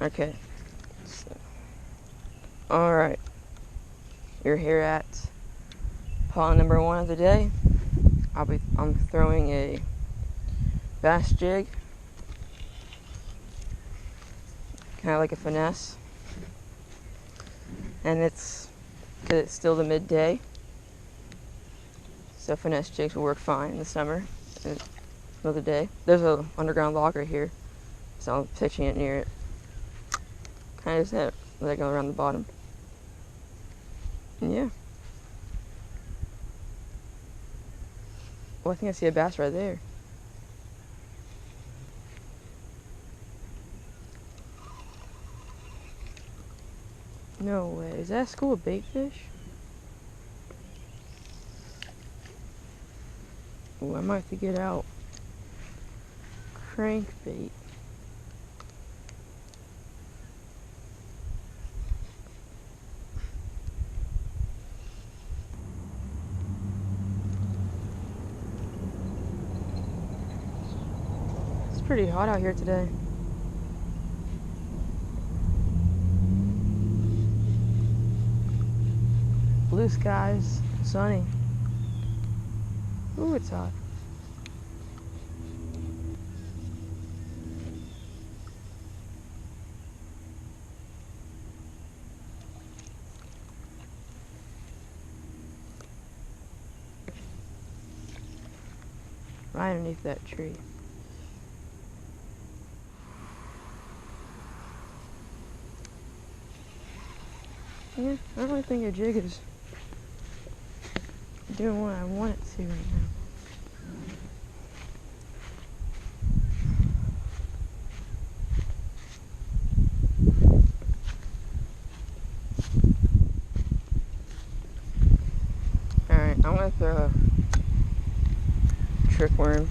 Okay. Alright. You're here at pond number 1 of the day. I'm throwing a bass jig. Kind of like a finesse. And because it's still the midday. So finesse jigs will work fine in the summer. And another day. There's an underground log right here. So I'm pitching it near it. Kind of just let it go around the bottom. And yeah. Well, I think I see a bass right there. No way. Is that a school of bait fish? Ooh, I might have to get out crankbait. It's pretty hot out here today. Blue skies, sunny. Ooh, it's hot. Right underneath that tree. Yeah, I don't really think a jig is doing what I want it to right now. Alright, I'm gonna throw a trick worm.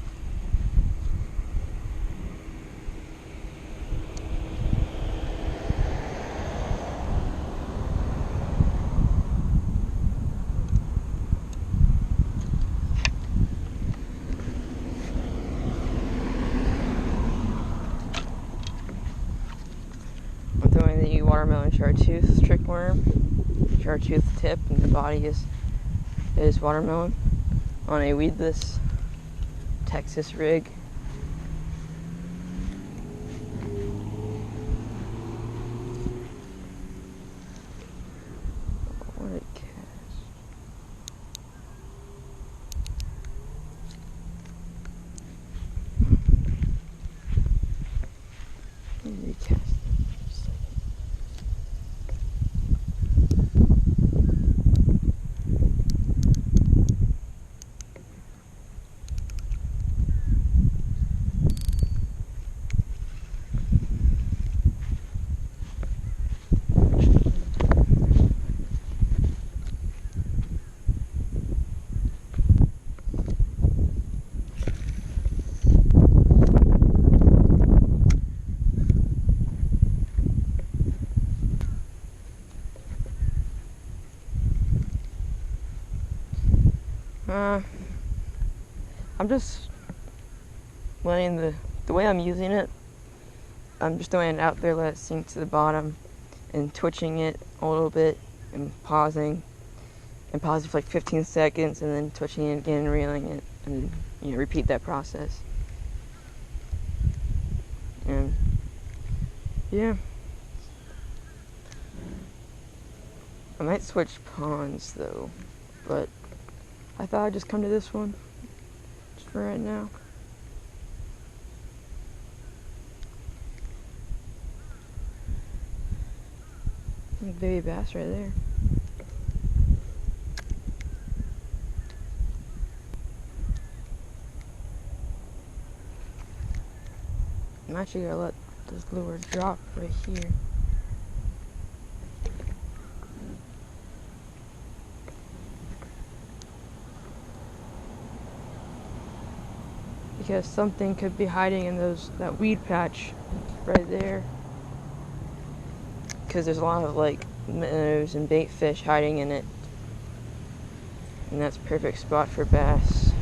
I'm throwing the watermelon chartreuse trick worm. Chartreuse tip, and the body is watermelon on a weedless Texas rig. What a cast. Recast. I'm just letting the way I'm using it, I'm just throwing it out there, let it sink to the bottom, and twitching it a little bit, and pausing for like 15 seconds, and then twitching it again, and reeling it, and repeat that process. And yeah, I might switch ponds though, but I thought I'd just come to this one, just for right now. Baby bass right there. I'm actually gonna let this lure drop right here. Because something could be hiding in that weed patch right there. Because there's a lot of like minnows and bait fish hiding in it. And that's a perfect spot for bass.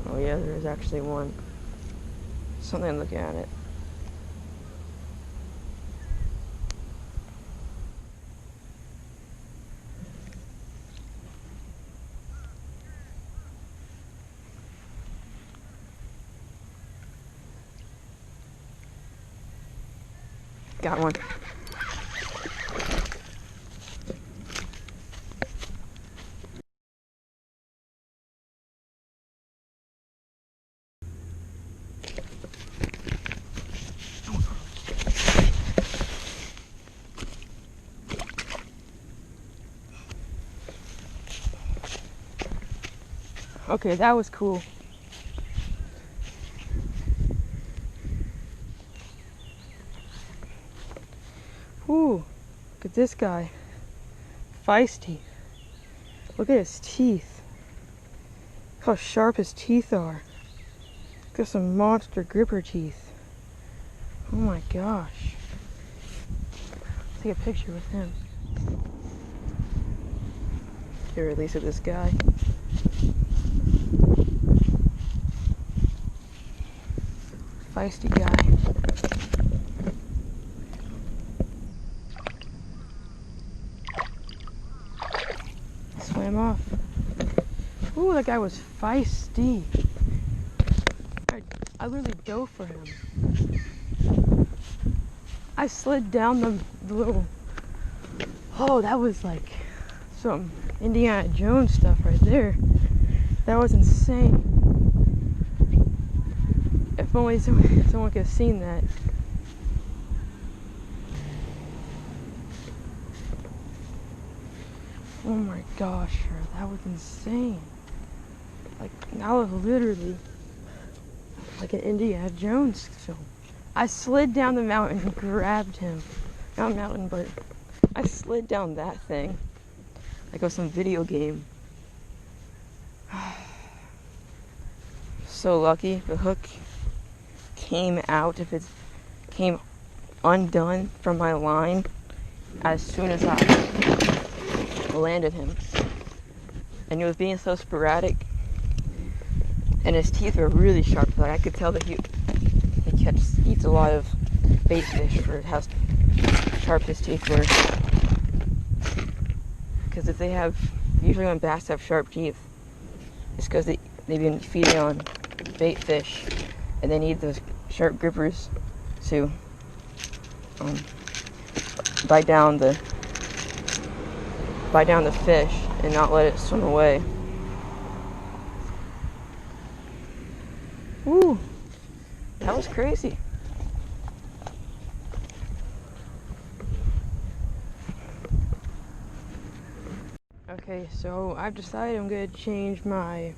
Oh yeah, there is actually one something looking at it. Got one. Okay, that was cool. Ooh, look at this guy. Feisty. Look at his teeth. Look how sharp his teeth are. Got some monster gripper teeth. Oh my gosh. Take a picture with him. Okay, release of this guy. Feisty guy. Swam off. Ooh, that guy was feisty. I literally dove for him. I slid down the little... Oh, that was like some Indiana Jones stuff right there. That was insane. If only someone could have seen that. Oh my gosh, that was insane. Like, that was literally like an Indiana Jones film. I slid down the mountain and grabbed him. Not mountain, but I slid down that thing. Like it was some video game. So lucky the hook came out, if it came undone from my line as soon as I landed him. And it was being so sporadic, and his teeth were really sharp. Like I could tell that he eats a lot of bait fish for how sharp his teeth were. Because if they have, usually when bass have sharp teeth, it's because they've been feeding on bait fish, and they need those sharp grippers to bite down the fish and not let it swim away. Ooh, that was crazy. Okay, so I've decided I'm going to change my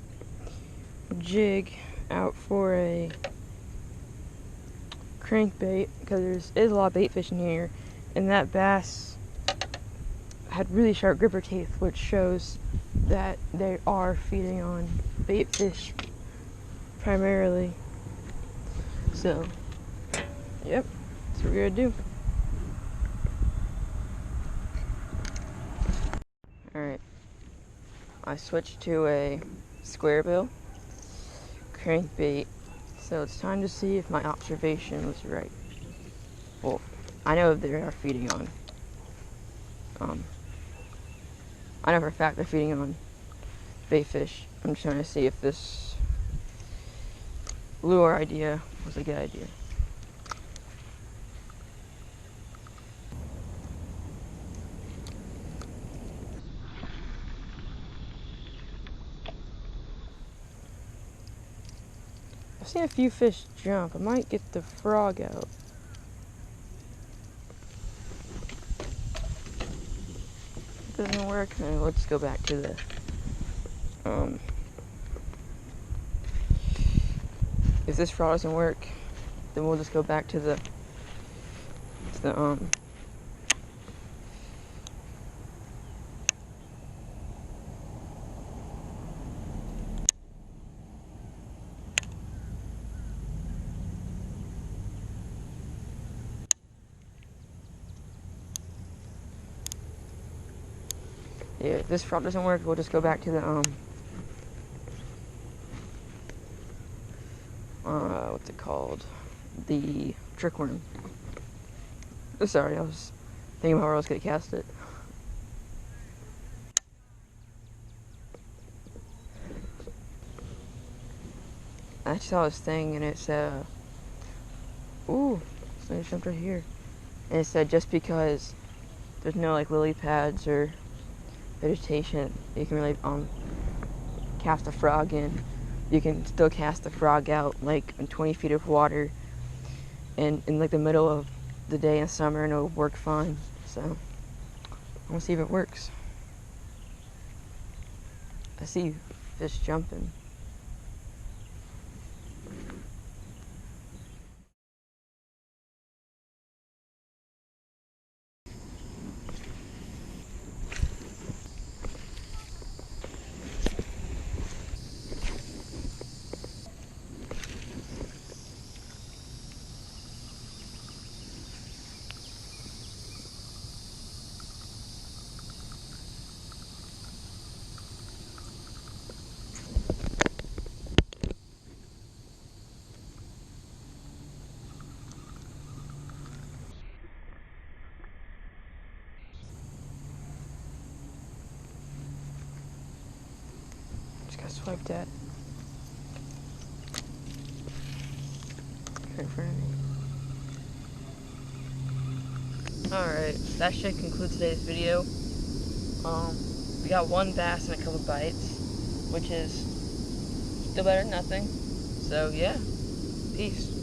jig out for a crankbait, because there's a lot of bait fish in here, and that bass had really sharp gripper teeth, which shows that they are feeding on bait fish primarily. So, yep, that's what we're gonna do. Alright, I switched to a square bill crankbait, so it's time to see if my observation was right. Well, I know they are feeding on, I know for a fact they're feeding on bait fish. I'm just trying to see if this lure idea was a good idea. I've seen a few fish jump. I might get the frog out. If it doesn't work, then let's go back to the if this frog doesn't work, then we'll just go back to the yeah, if this frog doesn't work, we'll just go back to the what's it called? the trickworm. Oh, sorry, I was thinking about where I was going to cast it. I saw this thing and it said, ooh, so I jumped right here. And it said just because there's no like lily pads or vegetation, you can really cast a frog in. You can still cast the frog out like in 20 feet of water and in like the middle of the day in summer, and it'll work fine. So I want to see if it works. I see fish jumping. Just got swiped at. Right in front of me. Alright, that should conclude today's video. We got one bass and a couple bites, which is still better than nothing. So yeah, peace.